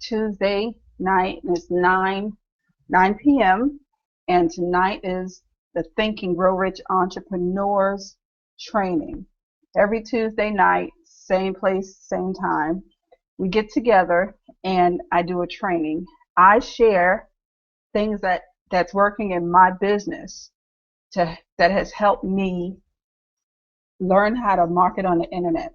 Tuesday night, and it's 9 p.m. And tonight is the Think and Grow Rich Entrepreneurs training. Every Tuesday night, same place, same time, we get together and I do a training. I share things that's working in my business that has helped me learn how to market on the internet.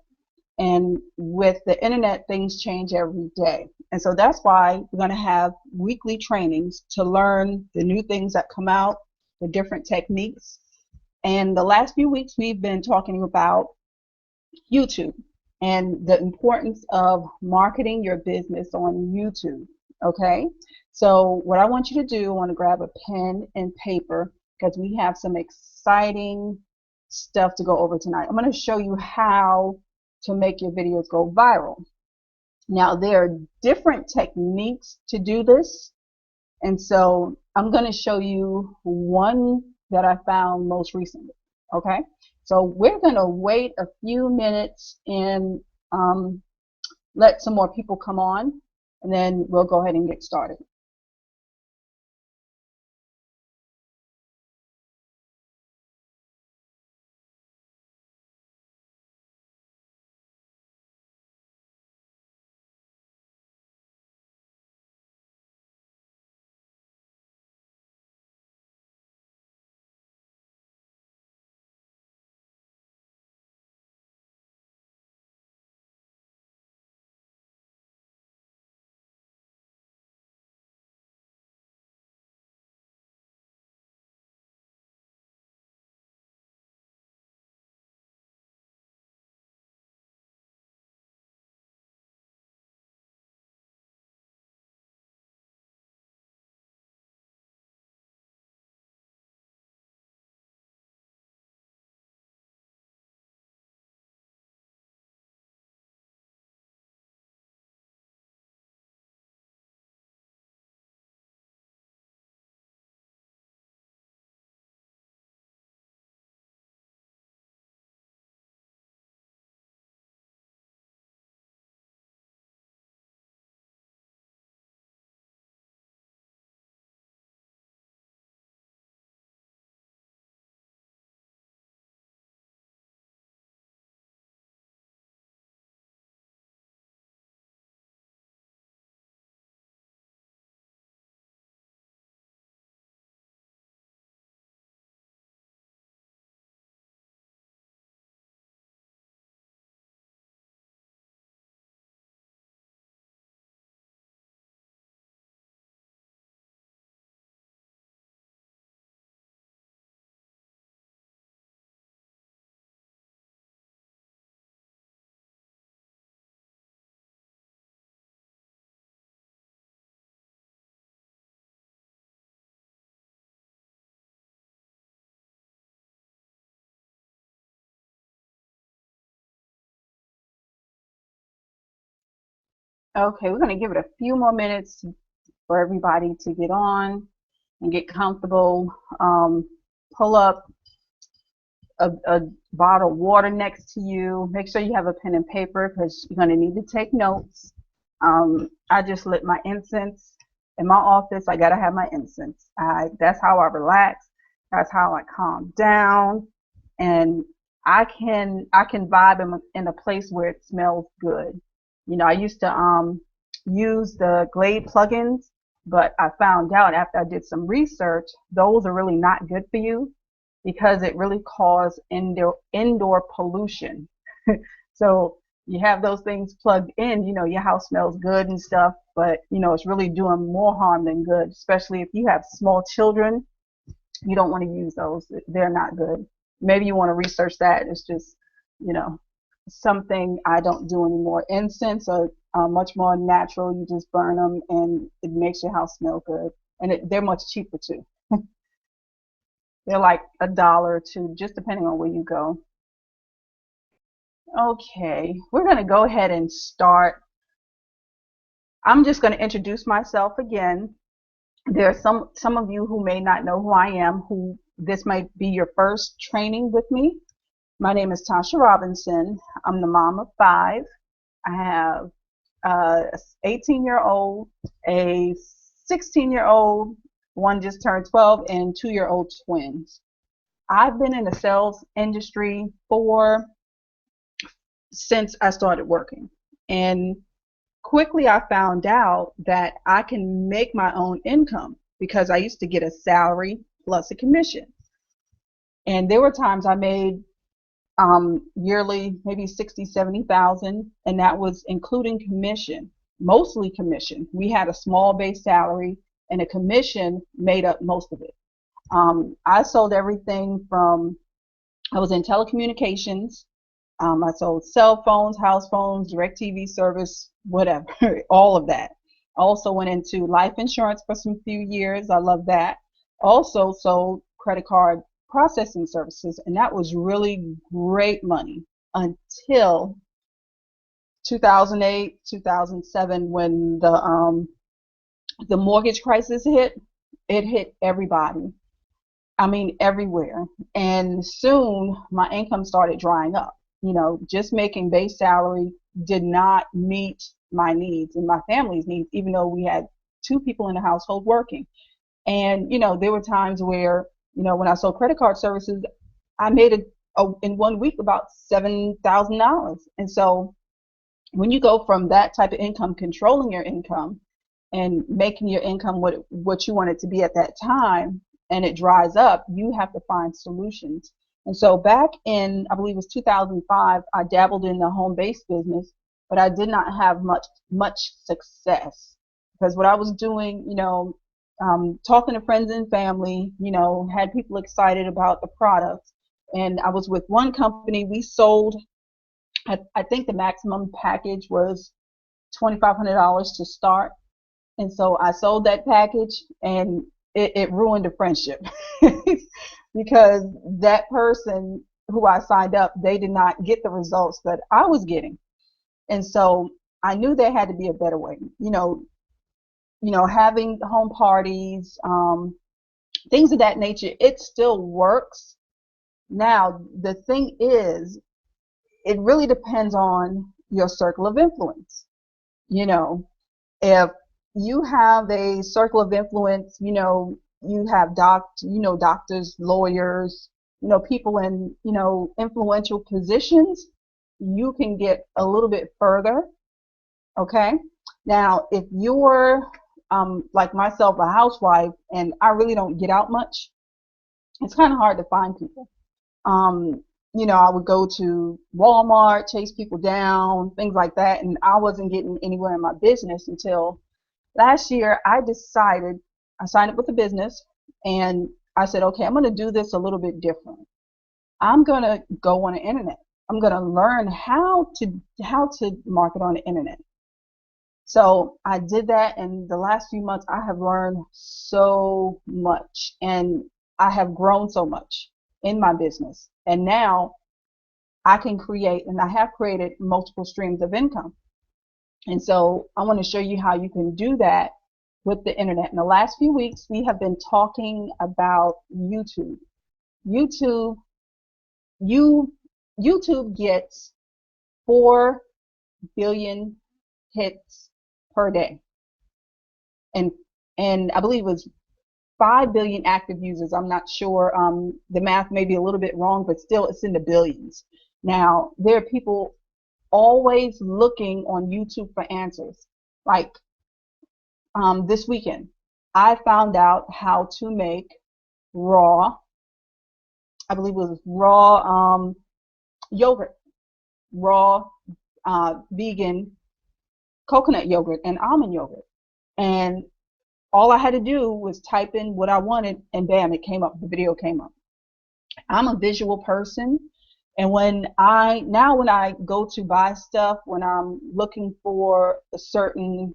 And with the internet, things change every day. And so that's why we're going to have weekly trainings to learn the new things that come out, the different techniques. And the last few weeks, we've been talking about YouTube and the importance of marketing your business on YouTube. Okay? So what I want you to do, I want to grab a pen and paper because we have some exciting stuff to go over tonight. I'm going to show you how to make your videos go viral. Now, there are different techniques to do this, and so I'm going to show you one that I found most recently. Okay, so we're going to wait a few minutes and let some more people come on, and then we'll go ahead and get started. Okay, we're going to give it a few more minutes for everybody to get on and get comfortable. Pull up a bottle of water next to you. Make sure you have a pen and paper because you're going to need to take notes. I just lit my incense in my office. I got to have my incense. That's how I relax. That's how I calm down. And I can vibe in a place where it smells good. You know, I used to use the Glade plugins, but I found out after I did some research, those are really not good for you because it really causes indoor pollution. So you have those things plugged in, you know, your house smells good and stuff, but you know, it's really doing more harm than good, especially if you have small children. You don't want to use those. They're not good. Maybe you want to research that. It's just, you know, something I don't do anymore. Incense are much more natural. You just burn them and it makes your house smell good. And they're much cheaper too. They're like $1 or $2, just depending on where you go. Okay, we're going to go ahead and start. I'm just going to introduce myself again. There are some of you who may not know who I am, who this might be your first training with me. My name is Tasha Robinson. I'm the mom of 5. I have a 18-year-old, a 16-year-old, one just turned 12, and 2-year-old twins. I've been in the sales industry since I started working. And quickly I found out that I can make my own income because I used to get a salary plus a commission. And there were times I made yearly maybe 60, 70,000, and that was including commission, mostly commission. We had a small base salary, and a commission made up most of it. I sold everything from, I was in telecommunications. I sold cell phones, house phones, direct TV service, whatever, all of that. Also went into life insurance for some few years. I love that. Also sold credit card processing services, and that was really great money until 2008, 2007, when the mortgage crisis hit. It hit everybody. I mean, everywhere. And soon my income started drying up. Just making base salary did not meet my needs and my family's needs, even though we had two people in the household working. And, there were times where, when I sold credit card services, I made in 1 week about $7,000. And so when you go from that type of income, controlling your income and making your income what you want it to be at that time, and it dries up, you have to find solutions. And so back in, I believe it was 2005, I dabbled in the home-based business, but I did not have much success, because what I was doing, talking to friends and family, had people excited about the product. And I was with one company. We sold, I think the maximum package was $2,500 to start. And so I sold that package, and it ruined a friendship because that person who I signed up, they did not get the results that I was getting. And so I knew there had to be a better way. Having home parties, things of that nature, it still works. Now, the thing is, it really depends on your circle of influence. If you have a circle of influence, you have doctors, lawyers, people in, influential positions, you can get a little bit further. Okay. Now, if you're like myself, a housewife, and I really don't get out much, it's kind of hard to find people. I would go to Walmart, chase people down, things like that, and I wasn't getting anywhere in my business until last year. I signed up with a business, and I said, okay, I'm going to do this a little bit different. I'm going to go on the internet. I'm going to learn how to market on the internet. So I did that, and the last few months I have learned so much, and I have grown so much in my business. And now I can create, and I have created, multiple streams of income. And so I want to show you how you can do that with the internet. In the last few weeks, we have been talking about YouTube. YouTube gets 4 billion hits per day, and I believe it was 5 billion active users. I'm not sure. The math may be a little bit wrong, but still, it's in the billions. Now, there are people always looking on YouTube for answers. Like this weekend, I found out how to make raw, I believe it was raw yogurt, raw vegan coconut yogurt and almond yogurt. And all I had to do was type in what I wanted, and bam, it came up. The video came up. I'm a visual person, and when I go to buy stuff, when I'm looking for a certain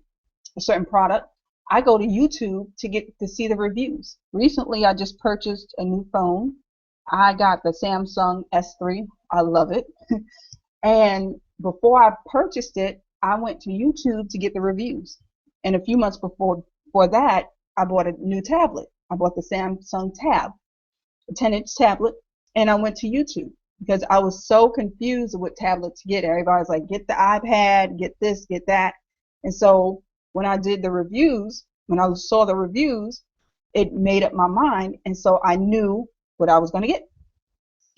product, I go to YouTube to see the reviews. Recently, I just purchased a new phone. I got the Samsung S3. I love it. And before I purchased it, I went to YouTube to get the reviews. And a few months before that, I bought a new tablet. I bought the Samsung Tab, a 10-inch tablet, and I went to YouTube because I was so confused with what tablet to get. Everybody's like, get the iPad, get this, get that. And so when I did the reviews, when I saw the reviews, it made up my mind. And so I knew what I was going to get.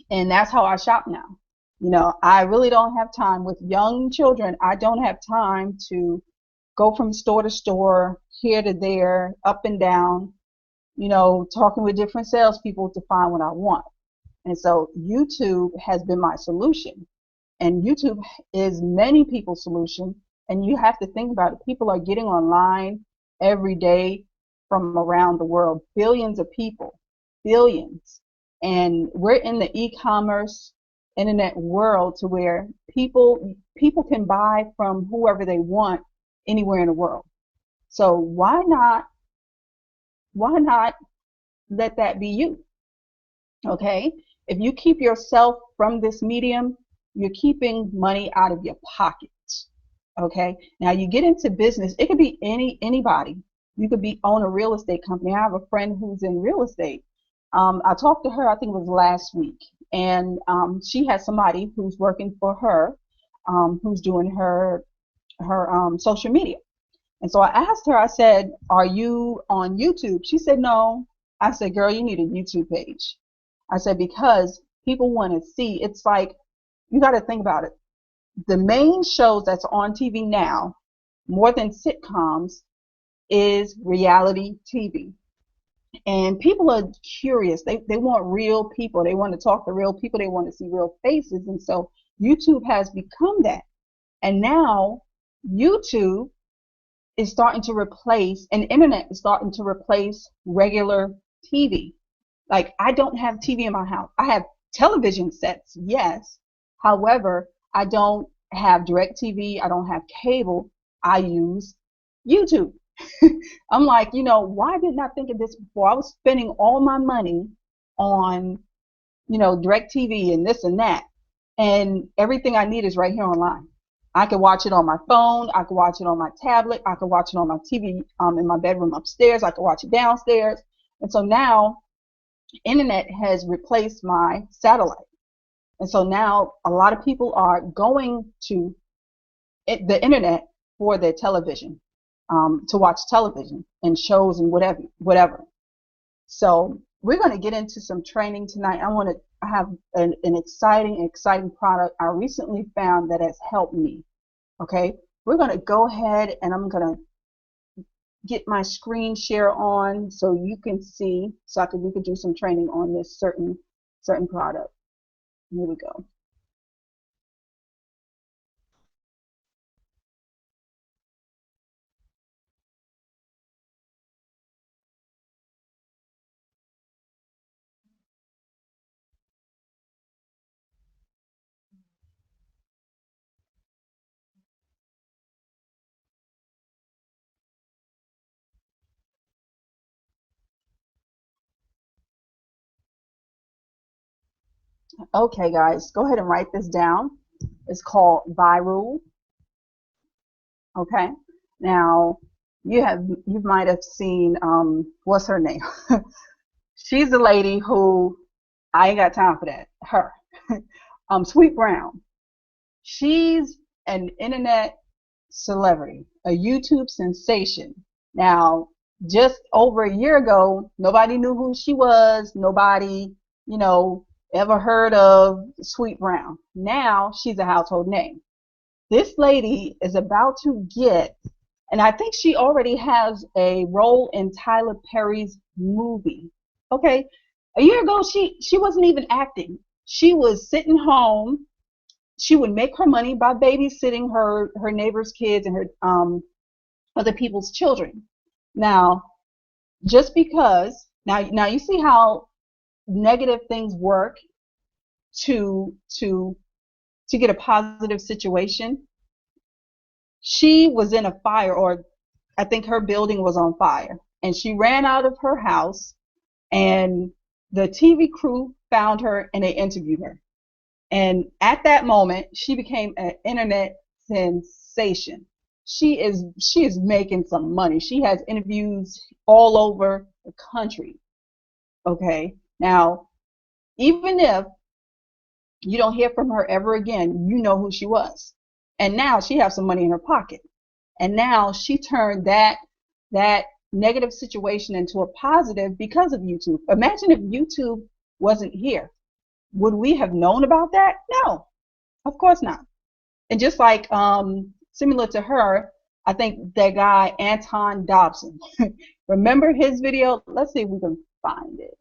And that's how I shop now. I really don't have time with young children. I don't have time to go from store to store, here to there, up and down, talking with different salespeople to find what I want. And so YouTube has been my solution. And YouTube is many people's solution. And you have to think about it. People are getting online every day from around the world, billions of people, billions. And we're in the e-commerce internet world to where people can buy from whoever they want anywhere in the world. So why not let that be you? Okay? If you keep yourself from this medium, you're keeping money out of your pockets. Okay? Now you get into business, it could be anybody. You could own a real estate company. I have a friend who's in real estate. I talked to her, I think it was last week, and she has somebody who's working for her, who's doing her social media. And so I asked her, I said, "Are you on YouTube?" She said, "No." I said, "Girl, you need a YouTube page." I said, because people want to see. It's like, you got to think about it. The main shows that's on TV now, more than sitcoms, is reality TV. And people are curious. They want real people. They want to talk to real people. They want to see real faces. And so YouTube has become that. And now YouTube is starting to replace, and internet is starting to replace regular TV. Like, I don't have TV in my house. I have television sets, yes. However, I don't have direct TV. I don't have cable. I use YouTube. I'm like, why didn't I think of this before? I was spending all my money on, direct TV and this and that. And everything I need is right here online. I can watch it on my phone. I can watch it on my tablet. I can watch it on my TV in my bedroom upstairs. I can watch it downstairs. And so now internet has replaced my satellite. And so now a lot of people are going to the internet for their television, to watch television and shows and whatever. So we're going to get into some training tonight. I have an exciting product I recently found that has helped me. Okay, we're going to go ahead and I'm going to get my screen share on so you can see, so we could do some training on this certain product. Here we go. Okay, guys, go ahead and write this down. It's called Viral. Okay. Now you might have seen what's her name? She's the lady who, I ain't got time for that. Her. Sweet Brown. She's an internet celebrity, a YouTube sensation. Now, just over a year ago, nobody knew who she was. Nobody, ever heard of Sweet Brown. Now she's a household name. This lady is about to get, and I think she already has a role in Tyler Perry's movie. Okay, a year ago she wasn't even acting. She was sitting home. She would make her money by babysitting her neighbors' kids and her other people's children. Now, just because now you see how negative things work to get a positive situation. She was in a fire, or I think her building was on fire, and she ran out of her house, and the TV crew found her and they interviewed her. And at that moment, she became an internet sensation. She is making some money. She has interviews all over the country. Okay. Now, even if you don't hear from her ever again, you know who she was. And now she has some money in her pocket. And now she turned that negative situation into a positive because of YouTube. Imagine if YouTube wasn't here. Would we have known about that? No, of course not. And just like similar to her, I think that guy Anton Dobson. Remember his video? Let's see if we can find it.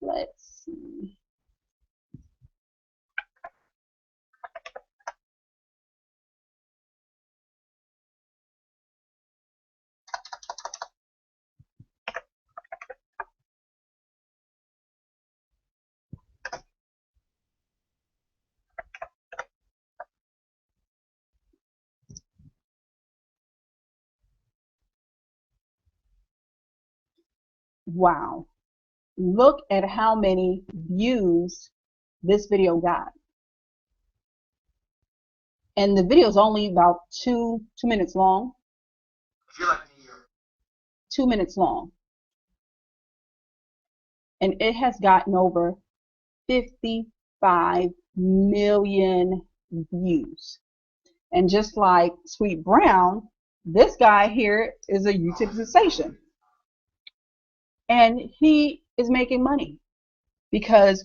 Let's see. Wow. Look at how many views this video got. And the video is only about two minutes long. 2 minutes long. And it has gotten over 55 million views. And just like Sweet Brown, this guy here is a YouTube sensation. And he is making money because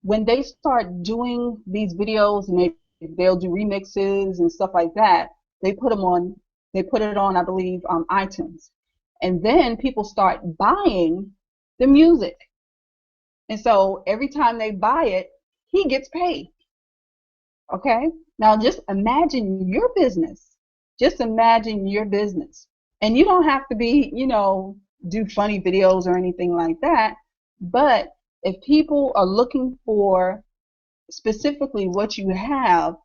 when they start doing these videos and they'll do remixes and stuff like that, they put it on, I believe, iTunes. And then people start buying the music. And so every time they buy it, he gets paid. Okay? Now just imagine your business. Just imagine your business. And you don't have to be, do funny videos or anything like that. But if people are looking for specifically what you have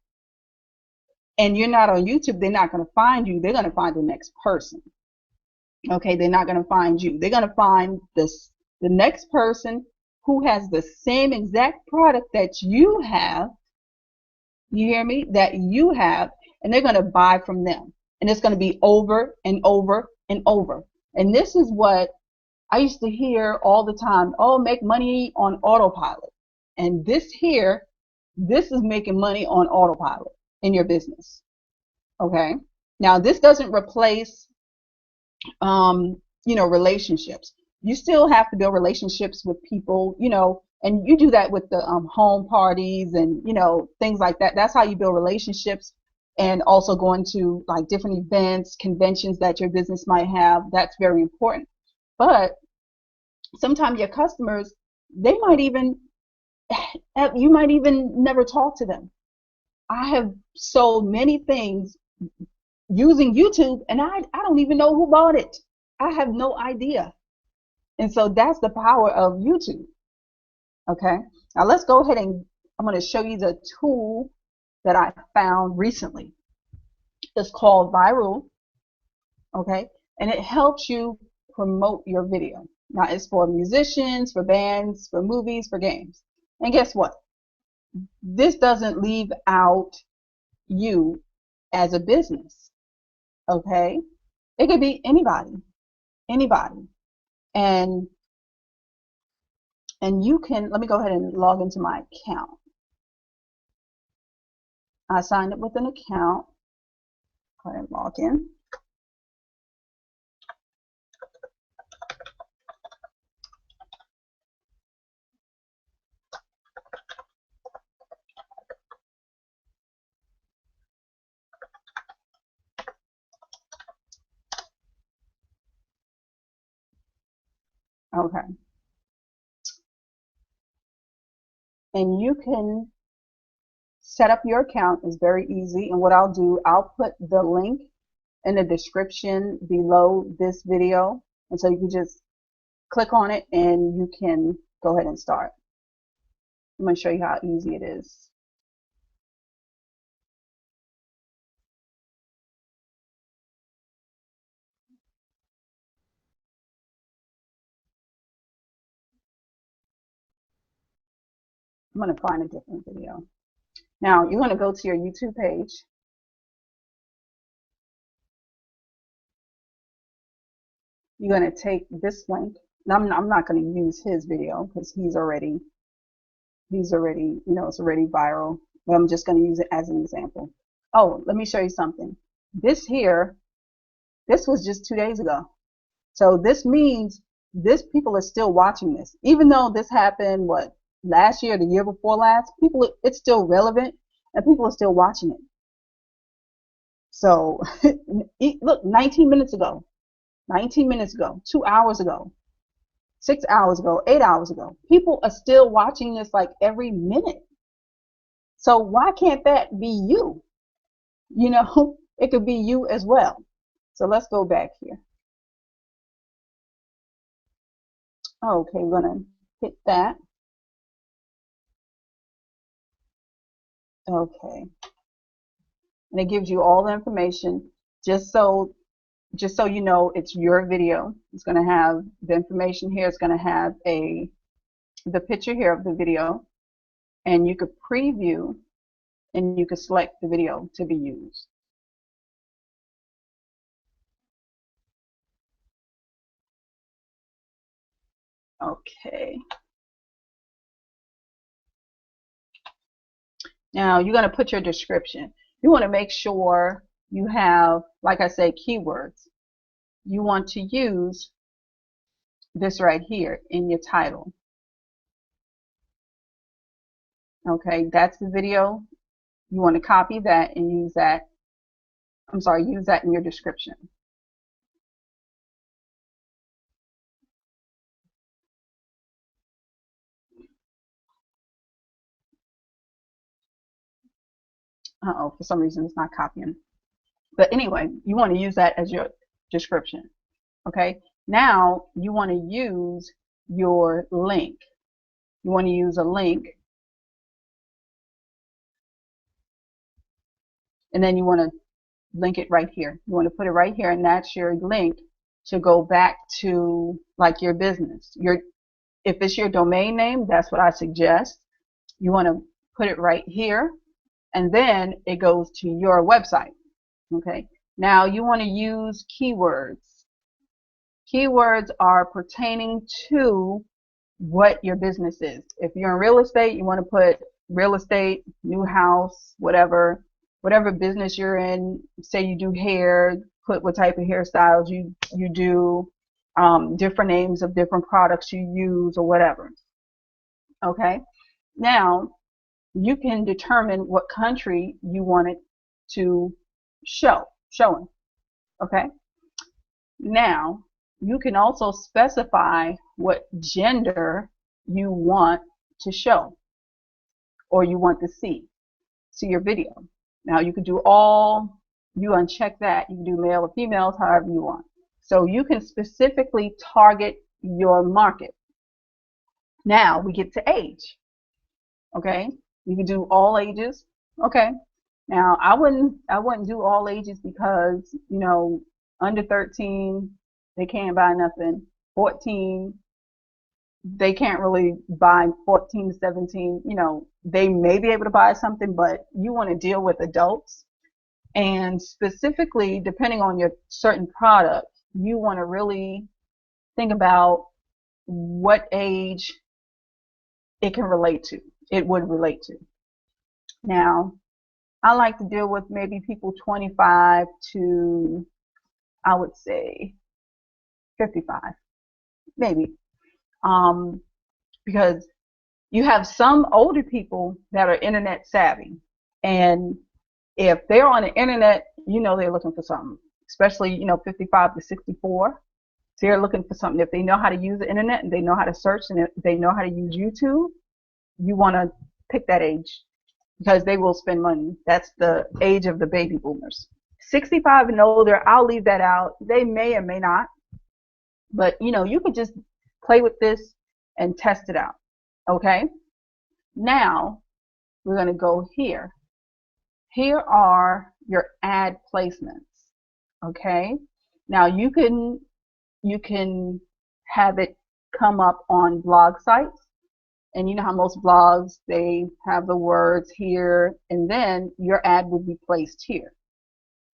and you're not on YouTube, they're not going to find you. They're going to find the next person. Okay? They're not going to find you. They're going to find the next person who has the same exact product that you have. You hear me? That you have, and they're going to buy from them. And it's going to be over and over and over. And this is what I used to hear all the time. Oh, make money on autopilot. And this is making money on autopilot in your business. Okay? Now, this doesn't replace, relationships. You still have to build relationships with people, and you do that with the home parties and, things like that. That's how you build relationships, and also going to like different events, conventions that your business might have. That's very important. But sometimes your customers, you might even never talk to them. I have sold many things using YouTube, and I don't even know who bought it. I have no idea. And so that's the power of YouTube. Okay, now let's go ahead and I'm going to show you the tool that I found recently. It's called Viral. Okay, and it helps you promote your video. Now it's for musicians, for bands, for movies, for games. And guess what? This doesn't leave out you as a business. Okay, it could be anybody. And you can, let me go ahead and log into my account. I signed up with an account. Go ahead and log in. Okay. And you can set up your account. It's very easy. And what I'll do, I'll put the link in the description below this video. And so you can just click on it and you can go ahead and start. I'm going to show you how easy it is. I'm going to find a different video. Now, you're going to go to your YouTube page. You're going to take this link. Now, I'm not going to use his video because he's already, it's already viral. But I'm just going to use it as an example. Oh, let me show you something. this here, this was just 2 days ago. So this means this people are still watching this. Even though this happened, what, last year, the year before last, people, it's still relevant and people are still watching it. So look, 19 minutes ago, 2 hours ago, 6 hours ago, 8 hours ago, people are still watching this like every minute. So why can't that be you? You know, it could be you as well. So let's go back here. Okay, we're gonna hit that. Okay, and it gives you all the information just so you know it's your video. It's going to have the information here. It's going to have the picture here of the video, and you could preview and you could select the video to be used. Okay. Now you're going to put your description. You want to make sure you have, like I say, keywords. You want to use this right here in your title. Okay, that's the video. You want to copy that and use that. Use that in your description. Uh-oh, for some reason it's not copying. But anyway, you want to use that as your description. Okay, now you want to use your link. You want to use a link, and then you want to link it right here. You want to put it right here, and that's your link to go back to like your business. If it's your domain name, that's what I suggest. You want to put it right here, and then it goes to your website. Okay, now you want to use keywords. Keywords are pertaining to what your business is. If you're in real estate, you want to put real estate, new house, whatever business you're in. Say you do hair, put what type of hairstyles you do, different names of different products you use or whatever. Okay, now you can determine what country you want it to showing. Okay, now you can also specify what gender you want to show or you want to see your video. Now you can do you uncheck that. You can do male or females, however you want. So you can specifically target your market. Now we get to age. Okay, you can do all ages. Okay, now I wouldn't do all ages because, you know, under 13 they can't buy nothing. 14, they can't really buy. 14 to 17, you know, they may be able to buy something, but you want to deal with adults. And specifically, depending on your certain product, you want to really think about what age it would relate to. Now, I like to deal with maybe people 25 to, I would say, 55, maybe. Because you have some older people that are internet savvy, and if they're on the internet, you know they're looking for something, especially, you know, 55 to 64. They're looking for something. If they know how to use the internet and they know how to search and they know how to use YouTube, you want to pick that age because they will spend money. That's the age of the baby boomers. 65 and older, I'll leave that out. They may or may not, but you know, you could just play with this and test it out. Okay, now we're going to go here. Here are your ad placements. Okay, now you can have it come up on blog sites, and you know how most blogs, they have the words here, and then your ad will be placed here,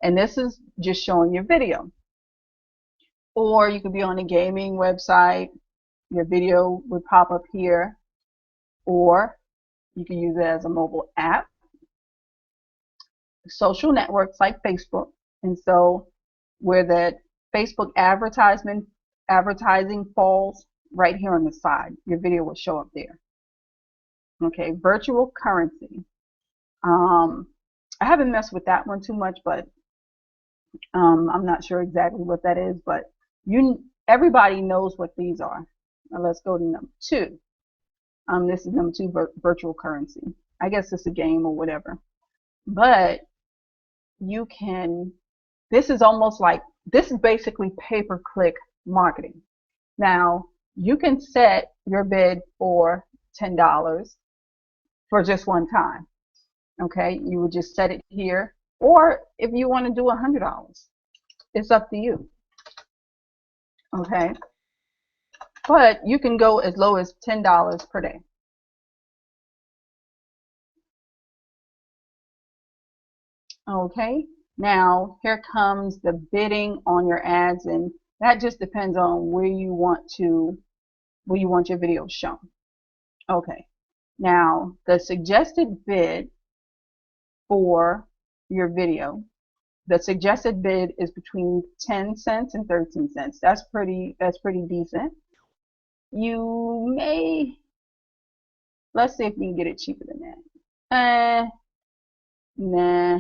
and this is just showing your video. Or you could be on a gaming website, your video would pop up here, or you can use it as a mobile app. Social networks like Facebook, And so where the Facebook advertising falls, right here on the side, your video will show up there. Okay, virtual currency. I haven't messed with that one too much, but I'm not sure exactly what that is, but everybody knows what these are. Now let's go to number 2. This is number 2, virtual currency. I guess it's a game or whatever. But you can, this is basically pay-per-click marketing. Now, you can set your bid for $10 for just one time. Okay, you would just set it here, or if you want to do $100, it's up to you. Okay, but you can go as low as $10 per day. Okay, now here comes the bidding on your ads, and that just depends on where you want your video shown. Okay, now the suggested bid for your video, the suggested bid is between 10 cents and 13 cents. That's pretty decent. You may, let's see if we can get it cheaper than that. Nah.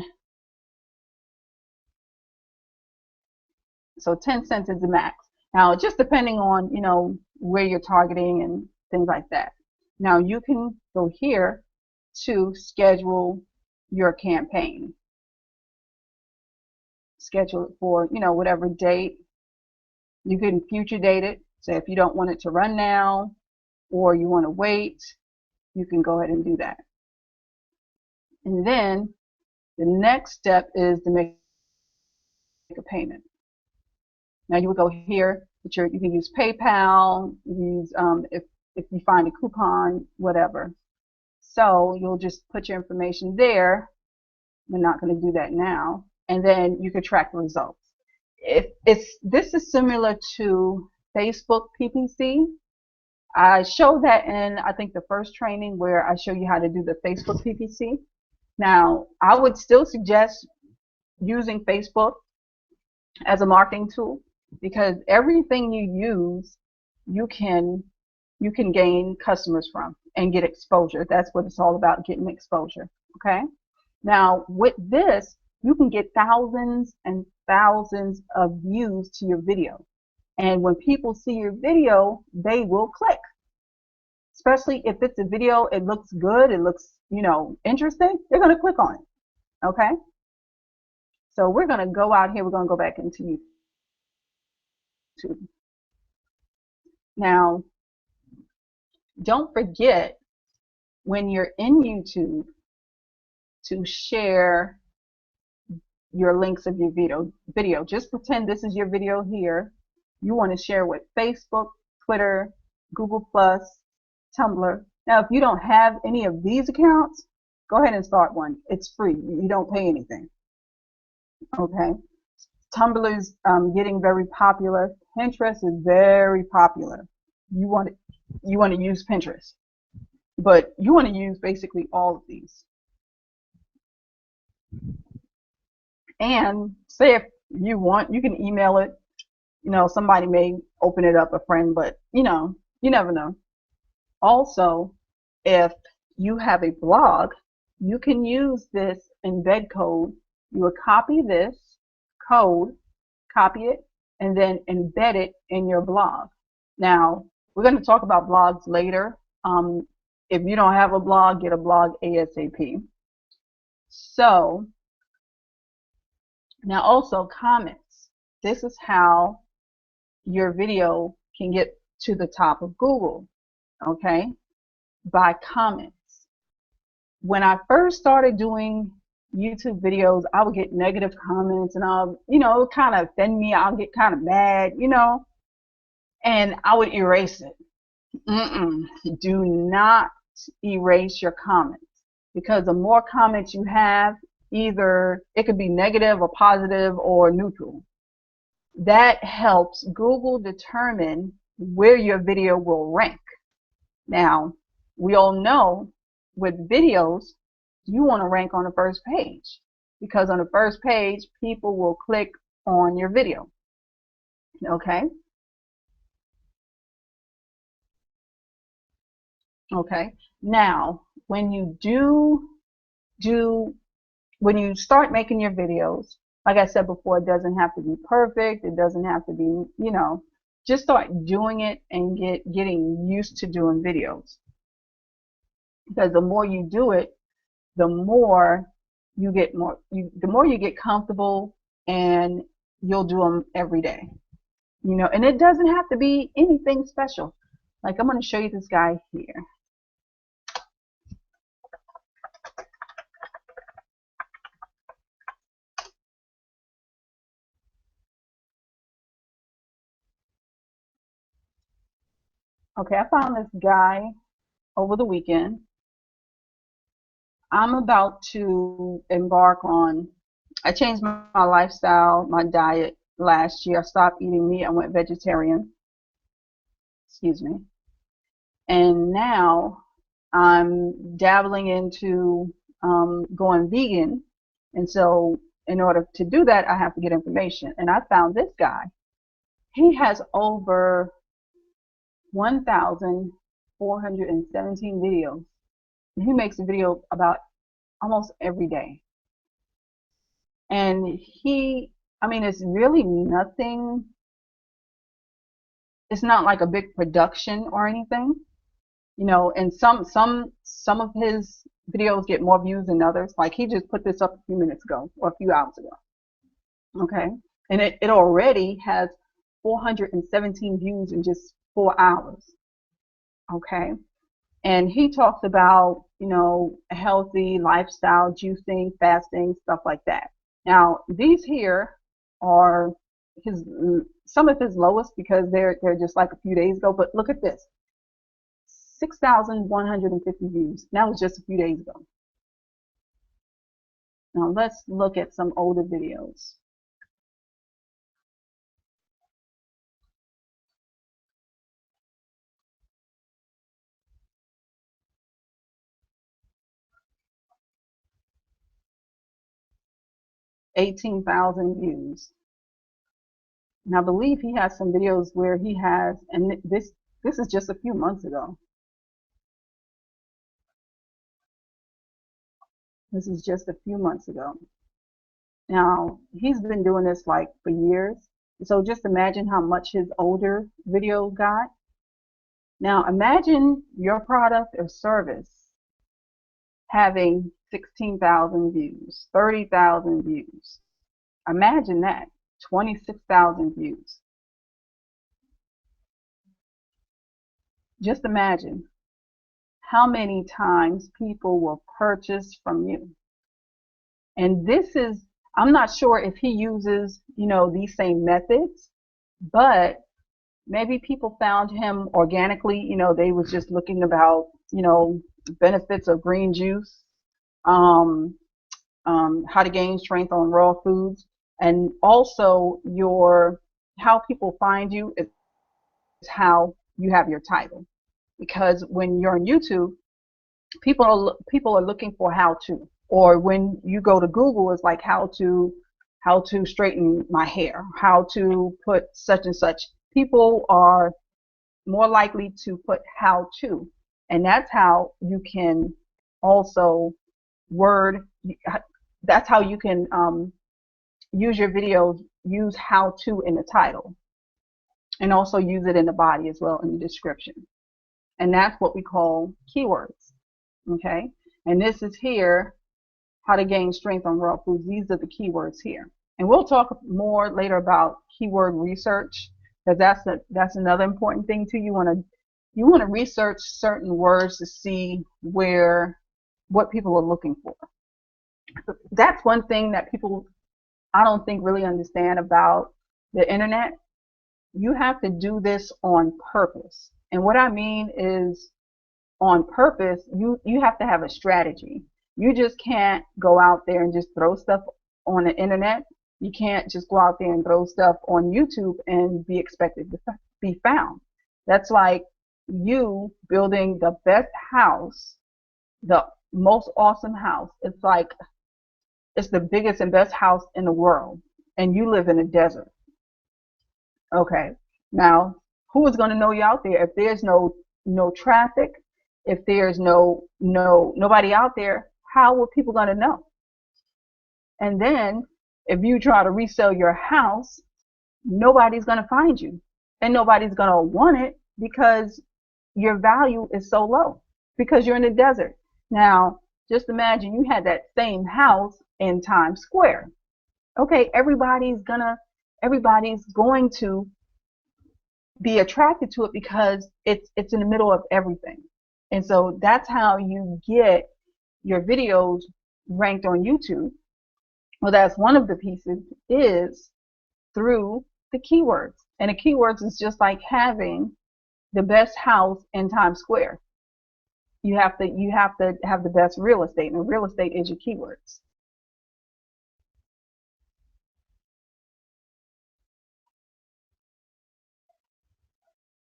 So 10 cents is the max. Now, just depending on, where you're targeting and things like that. Now, you can go here to schedule your campaign. Schedule it for, whatever date. You can future date it. So if you don't want it to run now, or you want to wait, you can go ahead and do that. And then the next step is to make a payment. Now you would go here, you can use PayPal, use if you find a coupon, whatever. So you'll just put your information there. We're not going to do that now, and then you can track the results. This is similar to Facebook PPC. I showed that in, I think, the first training where I show you how to do the Facebook PPC. Now I would still suggest using Facebook as a marketing tool, because everything you use, you can gain customers from and get exposure. That's what it's all about, getting exposure. Okay, now with this, you can get thousands and thousands of views to your video, and when people see your video, they will click. Especially if it's a video, it looks good, it looks interesting, they're going to click on it. Okay, so we're going to go out here, we're going to go back into YouTube. Now, don't forget, when you're in YouTube, to share your links of your video. Just pretend this is your video here. You want to share with Facebook, Twitter, Google+, Tumblr. Now, if you don't have any of these accounts, go ahead and start one. It's free. You don't pay anything. Okay. Tumblr is getting very popular. Pinterest is very popular. You want to use Pinterest, but you want to use basically all of these. And say if you want, you can email it. Somebody may open it up, a friend, but you never know. Also, if you have a blog, you can use this embed code. You would copy this code, copy it, and then embed it in your blog. Now, we're going to talk about blogs later. If you don't have a blog, get a blog ASAP. So, now also comments. This is how your video can get to the top of Google, okay, by comments. When I first started doing YouTube videos, I would get negative comments, and I'll, kind of offend me. I'll get kind of mad, and I would erase it. Do not erase your comments, because the more comments you have, either it could be negative or positive or neutral. That helps Google determine where your video will rank. Now, we all know with videos, you want to rank on the first page. because on the first page, people will click on your video. Okay. Okay. Now, when when you start making your videos, like I said before, it doesn't have to be perfect. It doesn't have to be, just start doing it and getting used to doing videos. Because the more you do it, the more you get the more you get comfortable, and you'll do them every day. And it doesn't have to be anything special. Like, I'm going to show you this guy here. Okay, I found this guy over the weekend. I'm about to embark on, I changed my lifestyle, my diet last year. I stopped eating meat. I went vegetarian. Excuse me. And now I'm dabbling into going vegan. And so in order to do that, I have to get information. And I found this guy. He has over 1,417 videos. He makes a video about almost every day. And it's really nothing. It's not like a big production or anything, and some of his videos get more views than others. Like, he just put this up a few minutes ago or a few hours ago. Okay. And it already has 417 views in just 4 hours. Okay. And he talks about, a healthy lifestyle, juicing, fasting, stuff like that. Now, these here are some of his lowest, because they're just like a few days ago. But look at this. 6,150 views. That was just a few days ago. Now let's look at some older videos. $18,000 views. And I believe he has some videos where he has, and this is just a few months ago. This is just a few months ago. Now, he's been doing this like for years. So just imagine how much his older video got. Now, imagine your product or service having 16,000 views, 30,000 views. Imagine that, 26,000 views. Just imagine how many times people will purchase from you. And this is, I'm not sure if he uses, these same methods, but maybe people found him organically. They was just looking about, benefits of green juice, how to gain strength on raw foods, and also how people find you is how you have your title. Because when you're on YouTube, people are looking for how to, or when you go to Google, it's like how to straighten my hair, how to put such and such. People are more likely to put how to, and that's how you can also that's how you can use your videos, use how to in the title, and also use it in the body as well, in the description. And that's what we call keywords. Okay. And this is here, how to gain strength on raw foods. These are the keywords here. And we'll talk more later about keyword research, because that's another important thing too. You want to research certain words to see what people are looking for. That's one thing that people, I don't think, really understand about the internet. You have to do this on purpose. And what I mean is, on purpose, you have to have a strategy. You just can't go out there and just throw stuff on the internet. You can't just go out there and throw stuff on YouTube and be expected to be found. That's like you building the best house, the most awesome house. It's like it's the biggest and best house in the world, and you live in a desert. Okay. Now, who is going to know you out there if there's no traffic, if there's nobody out there? How are people going to know? And then if you try to resell your house, nobody's going to find you, and nobody's going to want it because your value is so low because you're in the desert. Now, just imagine you had that same house in Times Square. Okay, everybody's going to be attracted to it because it's in the middle of everything. And so that's how you get your videos ranked on YouTube. Well, that's one of the pieces is through the keywords. And the keywords is just like having the best house in Times Square. You have to have the best real estate, and real estate is your keywords.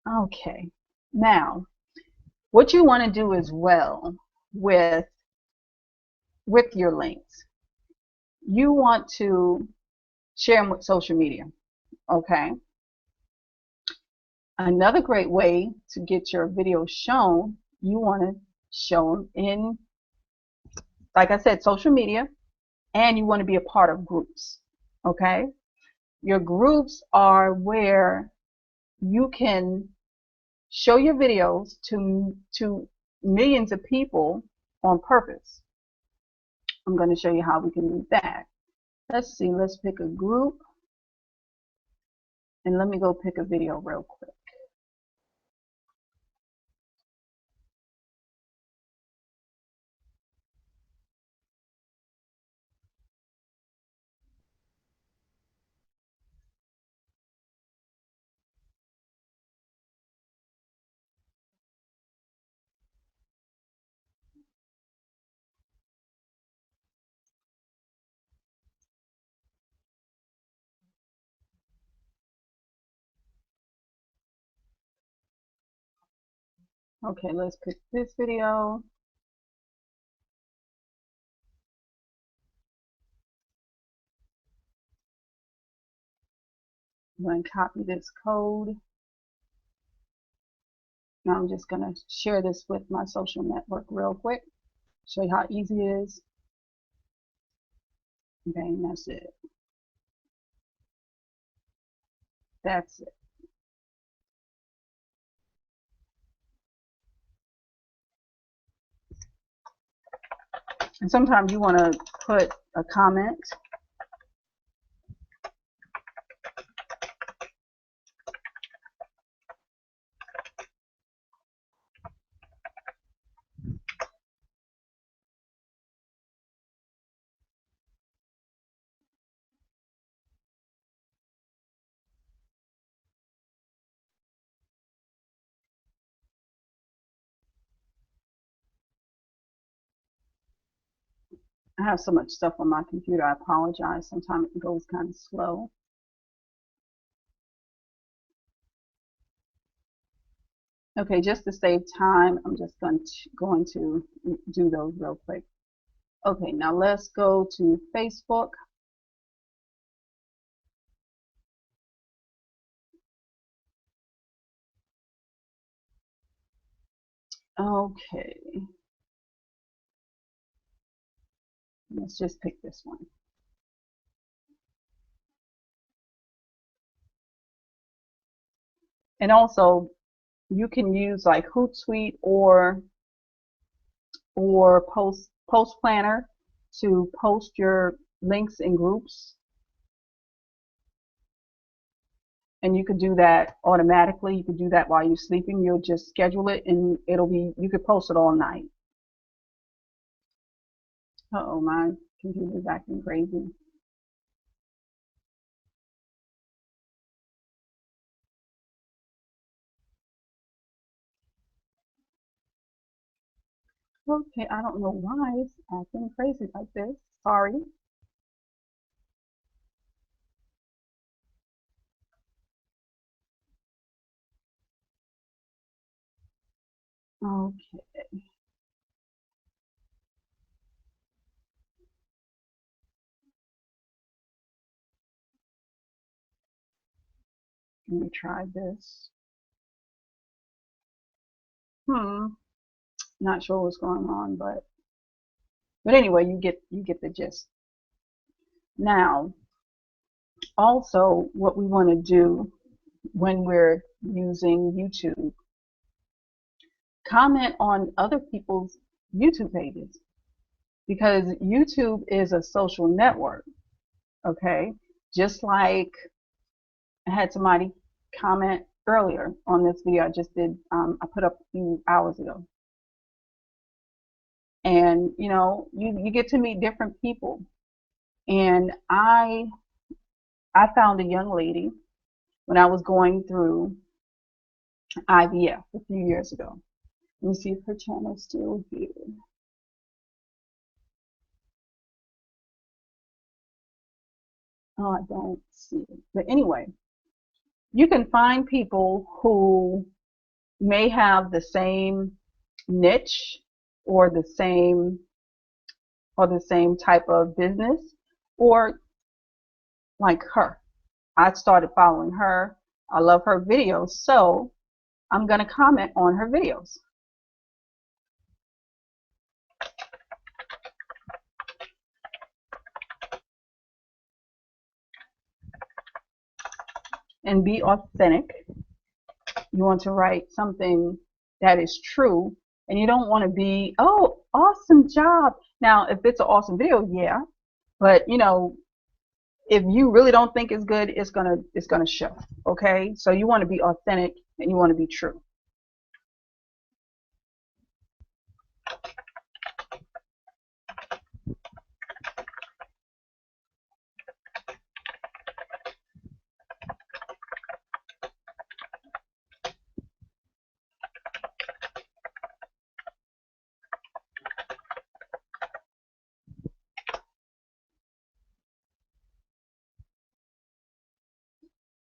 Okay. Now, what you want to do as well with your links, you want to share them with social media. Okay. Another great way to get your videos shown, you want to show them in, like I said, social media, and you want to be a part of groups. Okay. Your groups are where you can show your videos to millions of people on purpose. I'm going to show you how we can do that. Let's see, let's pick a group, and let me go pick a video real quick. Okay, let's pick this video. I'm going to copy this code. Now I'm just going to share this with my social network real quick. Show you how easy it is. Okay, and that's it. That's it. And sometimes you want to put a comment. I have so much stuff on my computer. I apologize. Sometimes it goes kind of slow. Okay, just to save time, I'm just going to do those real quick. Okay, now let's go to Facebook. Okay, let's just pick this one. And also, you can use like Hootsuite or Post Planner to post your links in groups. And you could do that automatically. You could do that while you're sleeping. You'll just schedule it, and you could post it all night. Uh-oh, my computer's acting crazy. Okay, I don't know why it's acting crazy like this. Sorry. Okay. Let me try this. Not sure what's going on, but anyway, you get the gist. Now, also what we want to do when we're using YouTube, comment on other people's YouTube pages, because YouTube is a social network. Okay, just like I had somebody comment earlier on this video I just did, I put up a few hours ago. And you know, you get to meet different people. And I found a young lady when I was going through IVF a few years ago. Let me see if her channel's still here. Oh, I don't see it. But anyway, you can find people who may have the same niche or the same type of business, or like her. I started following her. I love her videos, so I'm going to comment on her videos. And be authentic. You want to write something that is true, and you don't want to be, oh, awesome job. Now, if it's an awesome video, yeah, but you know, if you really don't think it's good, it's gonna show. Okay, so you want to be authentic and you want to be true.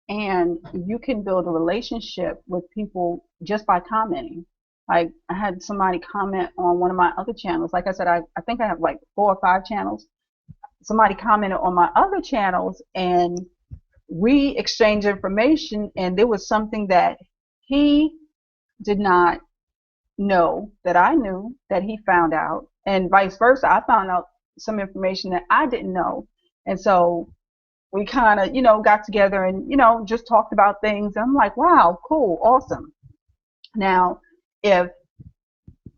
And you can build a relationship with people just by commenting. Like, I had somebody comment on one of my other channels. Like I said, I think I have like 4 or 5 channels. Somebody commented on my other channels, and we exchanged information, and there was something that he did not know that I knew that he found out, and vice versa. I found out some information that I didn't know. And so we kind of, you know, got together and, you know, just talked about things. I'm like, wow, cool, awesome. Now, if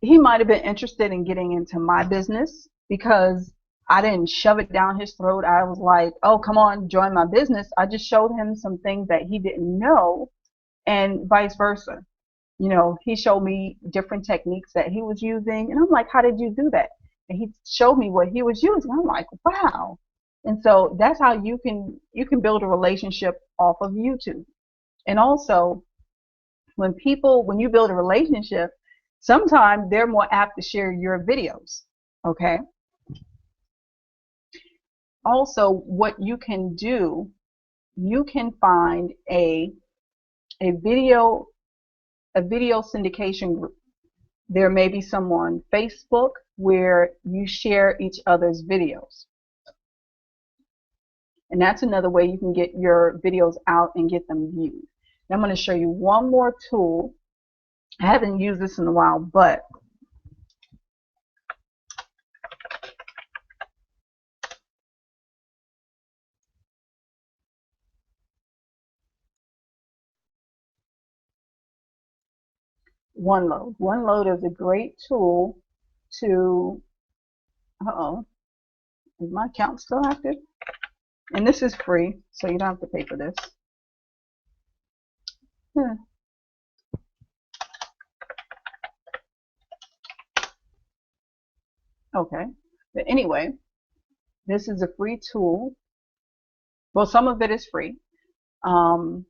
he might have been interested in getting into my business, because I didn't shove it down his throat. I was like, oh, come on, join my business. I just showed him some things that he didn't know, and vice versa. You know, he showed me different techniques that he was using, and I'm like, how did you do that? And he showed me what he was using. I'm like, wow. And so that's how you can build a relationship off of YouTube. And also, when you build a relationship, sometimes they're more apt to share your videos. Okay. Also, what you can do, you can find a video syndication group. There may be some on Facebook where you share each other's videos. And that's another way you can get your videos out and get them viewed. And I'm going to show you one more tool. I haven't used this in a while, but OneLoad. OneLoad is a great tool to, is my account still active? And this is free, so you don't have to pay for this. Yeah. Okay, but anyway, this is a free tool. Well, some of it is free. You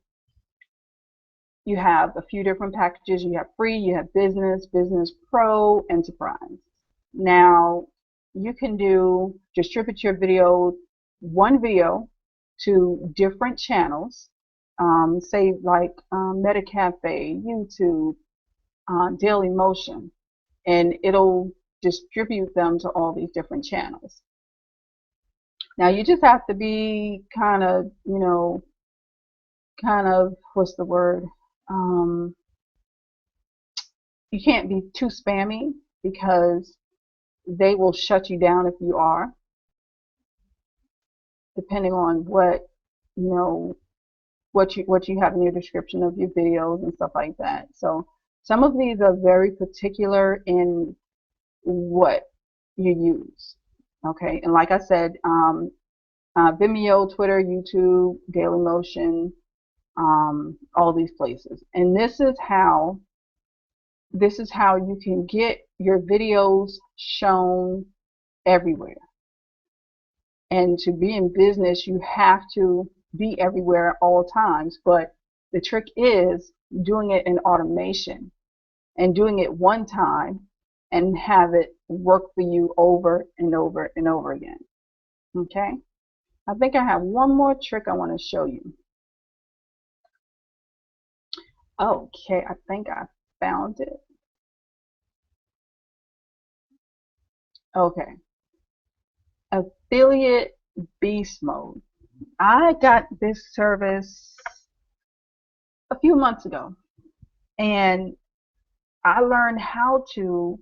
have a few different packages. You have free, you have business, business pro, enterprise. Now, you can distribute your one video to different channels, say like MetaCafe, YouTube, Dailymotion, and it'll distribute them to all these different channels. Now, you just have to be kind of, you know, kind of, what's the word? Um, you can't be too spammy because they will shut you down if you are, depending on what, you know, what you have in your description of your videos and stuff like that. So some of these are very particular in what you use. Okay, and like I said, Vimeo, Twitter, YouTube, Dailymotion, all these places. And this is how you can get your videos shown everywhere. And to be in business, you have to be everywhere at all times. But the trick is doing it in automation and doing it one time and have it work for you over and over and over again. Okay? I think I have one more trick I want to show you. Okay, I think I found it. Okay. Affiliate beast mode. I got this service a few months ago, and I learned how to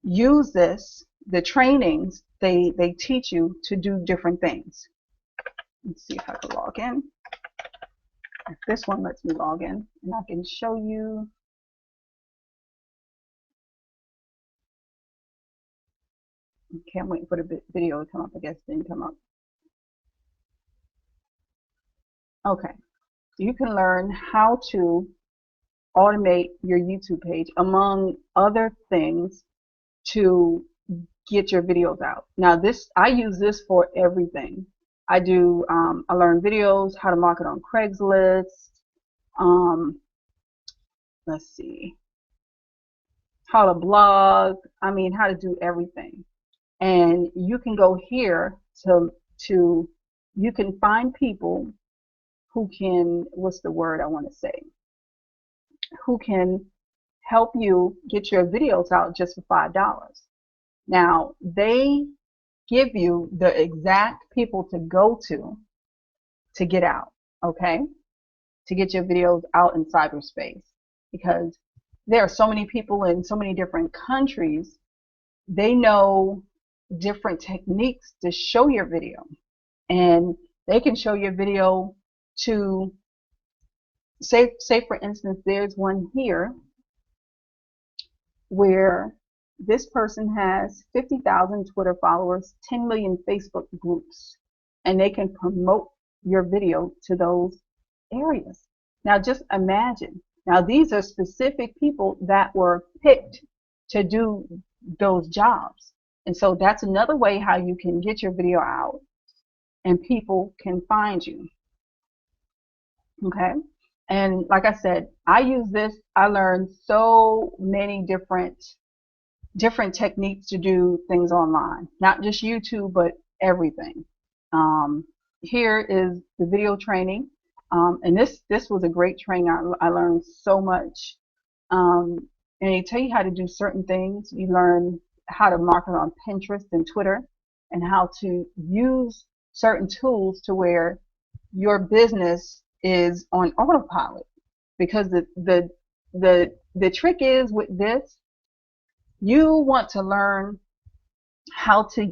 use the trainings they teach you to do different things. Let's see if I can log in. If this one lets me log in, and I can show you. Can't wait for the video to come up. I guess it didn't come up. Okay, you can learn how to automate your YouTube page, among other things, to get your videos out. Now I use this for everything. I learn videos, how to market on Craigslist, let's see, how to blog, how to do everything. And you can go here to you can find people who can, what's the word I want to say, who can help you get your videos out just for $5. Now, they give you the exact people to go to get out, okay? To get your videos out in cyberspace. Because there are so many people in so many different countries, they know different techniques to show your video. And they can show your video to, say for instance, there's one here where this person has 50,000 Twitter followers, 10 million Facebook groups, and they can promote your video to those areas. Now just imagine. Now these are specific people that were picked to do those jobs. And so that's another way how you can get your video out and people can find you. Okay? And like I said, I use this. I learned so many different techniques to do things online, not just YouTube, but everything. Here is the video training, and this was a great training. I learned so much, and they tell you how to do certain things. You learn how to market on Pinterest and Twitter, and how to use certain tools to where your business is on autopilot. Because the trick is with this, you want to learn how to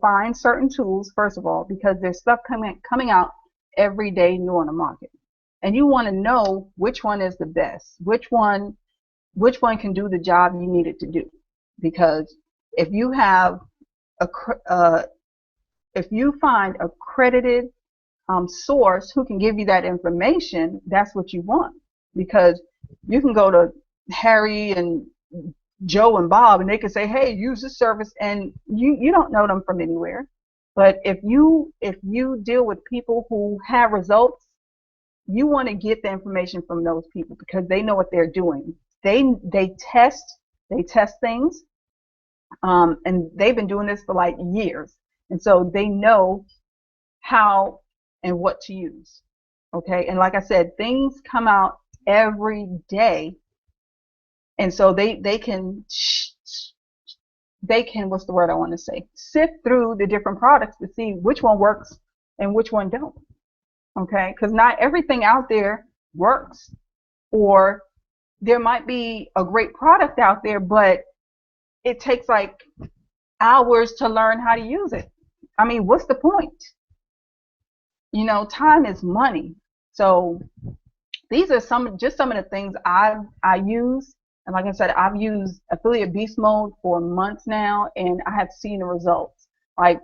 find certain tools, first of all, because there's stuff coming out every day new on the market, and you want to know which one is the best, which one can do the job you need it to do. Because if you have if you find a credited source who can give you that information, that's what you want. Because you can go to Harry and Joe and Bob, and they can say, hey, use this service, and you don't know them from anywhere. But if you deal with people who have results, you want to get the information from those people, because they know what they're doing. They test things, and they've been doing this for like years, and so they know how and what to use. Okay, and like I said, things come out every day. And so they can, what's the word I want to say, sift through the different products to see which one works and which one don't. Okay, because not everything out there works, or there might be a great product out there, but it takes like hours to learn how to use it. I mean, what's the point? You know, time is money. So these are some of the things I use. And like I said, I've used affiliate beast mode for months now, and I have seen the results. Like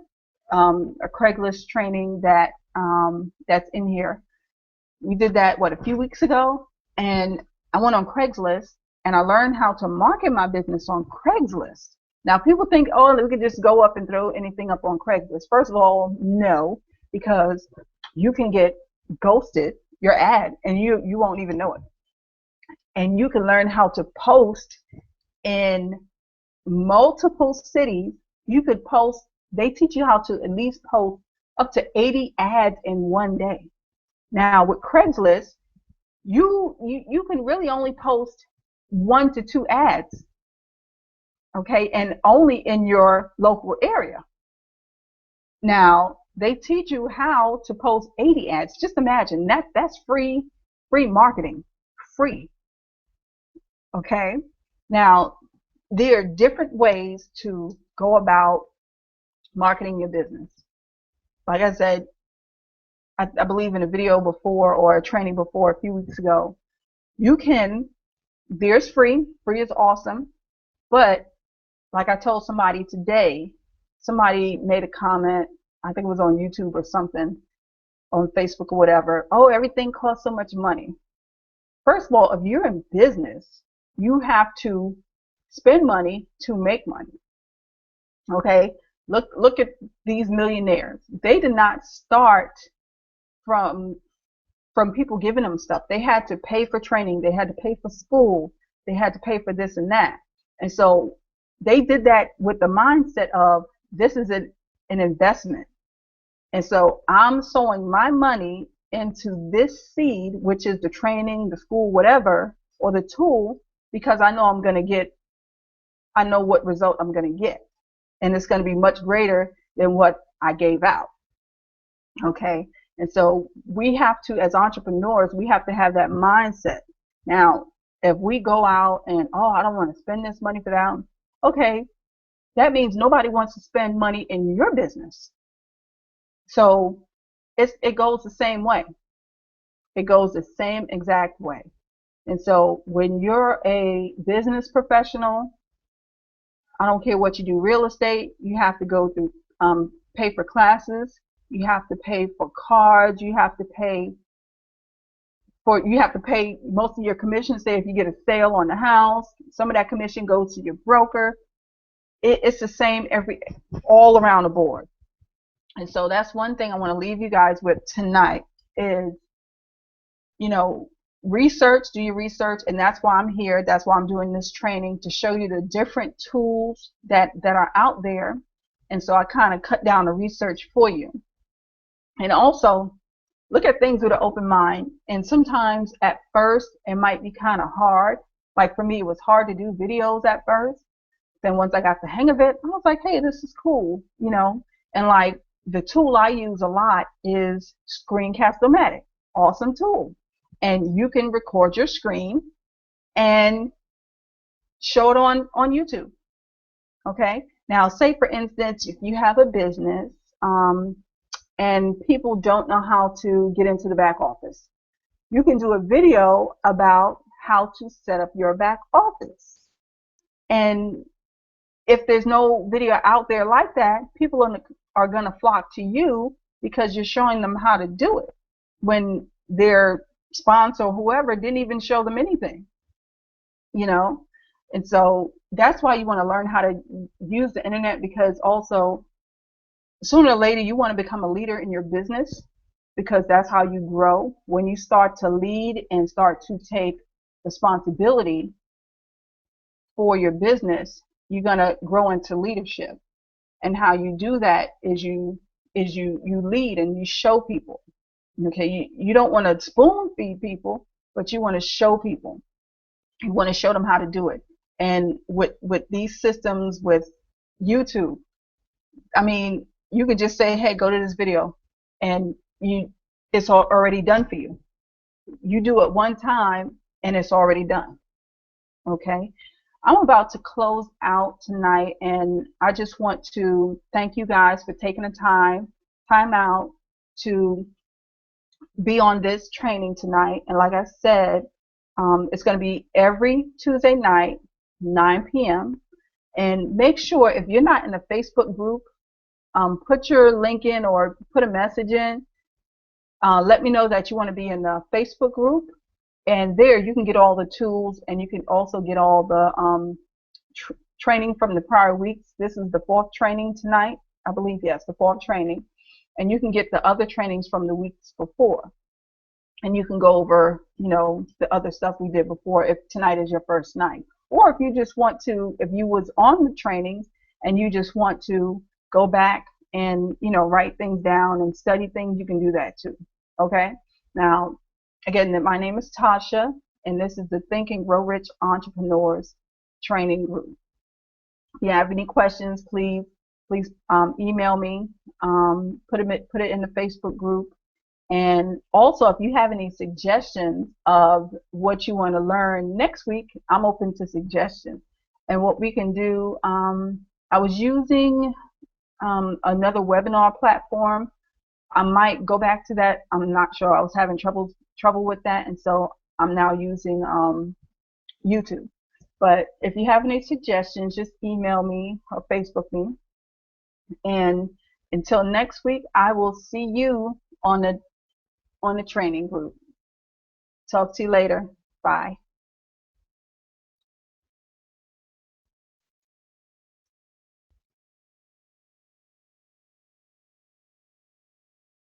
a Craigslist training that's in here. We did that a few weeks ago, and I went on Craigslist and I learned how to market my business on Craigslist. Now people think, oh, we could just go up and throw anything up on Craigslist. First of all, no, because you can get ghosted your ad and you won't even know it. And you can learn how to post in multiple cities. You could post, they teach you how to at least post up to 80 ads in one day. Now with Craigslist, you can really only post 1 to 2 ads, okay, and only in your local area. Now they teach you how to post 80 ads. Just imagine that's free marketing, free. Okay. Now there are different ways to go about marketing your business. Like I said, I believe in a video before, or a training before a few weeks ago, there's free is awesome, but like I told somebody today, somebody made a comment, I think it was on YouTube or something, on Facebook or whatever, oh, everything costs so much money. First of all, if you're in business, you have to spend money to make money. Okay? Look at these millionaires. They did not start from people giving them stuff. They had to pay for training, they had to pay for school, they had to pay for this and that. And so they did that with the mindset of, this is an investment. And so I'm sowing my money into this seed, which is the training, the school, whatever, or the tool, because I know I know what result I'm going to get. And it's going to be much greater than what I gave out. Okay. And so we have to, as entrepreneurs, we have to have that mindset. Now, if we go out and, oh, I don't want to spend this money for that, okay, that means nobody wants to spend money in your business. So it goes the same way. It goes the same exact way. And so when you're a business professional, I don't care what you do, real estate, you have to go through, pay for classes. You have to pay for cards. You have to pay most of your commission. Say if you get a sale on the house, some of that commission goes to your broker. It's the same all around the board. And so that's one thing I want to leave you guys with tonight is, research, do your research. And that's why I'm here. That's why I'm doing this training, to show you the different tools that are out there. And so I kind of cut down the research for you. And also look at things with an open mind. And sometimes at first it might be kind of hard. Like for me, it was hard to do videos at first. Then once I got the hang of it, I was like, hey, this is cool, And like the tool I use a lot is Screencast-O-Matic. Awesome tool. And you can record your screen and show it on YouTube. Okay. Now, say for instance, if you have a business, and people don't know how to get into the back office, you can do a video about how to set up your back office. And if there's no video out there like that, people are going to flock to you because you're showing them how to do it, when their sponsor or whoever didn't even show them anything, And so that's why you want to learn how to use the internet, because also sooner or later you want to become a leader in your business, because that's how you grow. When you start to lead and start to take responsibility for your business, you're going to grow into leadership. And how you do that is you lead and you show people. Okay, you don't want to spoon feed people, but you want to show people. You want to show them how to do it. And with these systems, with YouTube, I mean, you could just say, hey, go to this video, and it's already done for you. You do it one time and it's already done. Okay. I'm about to close out tonight, and I just want to thank you guys for taking the time out to be on this training tonight. And like I said, it's going to be every Tuesday night, 9 p.m. And make sure, if you're not in the Facebook group, put your link in or put a message in. Let me know that you want to be in the Facebook group, and there you can get all the tools, and you can also get all the training from the prior weeks. This is the fourth training tonight, I believe. Yes, the fourth training, and you can get the other trainings from the weeks before, and you can go over, the other stuff we did before if tonight is your first night, or if you just want to, if you was on the trainings and you just want to go back and write things down and study things, you can do that too. Okay. Now, again, my name is Tasha, and this is the Think and Grow Rich Entrepreneurs Training Group. If you have any questions, please email me. Put it in the Facebook group. And also, if you have any suggestions of what you want to learn next week, I'm open to suggestions. And what we can do, I was using another webinar platform. I might go back to that. I'm not sure. I was having trouble with that, and so I'm now using YouTube. But if you have any suggestions, just email me or Facebook me. And until next week, I will see you on the training group. Talk to you later. Bye.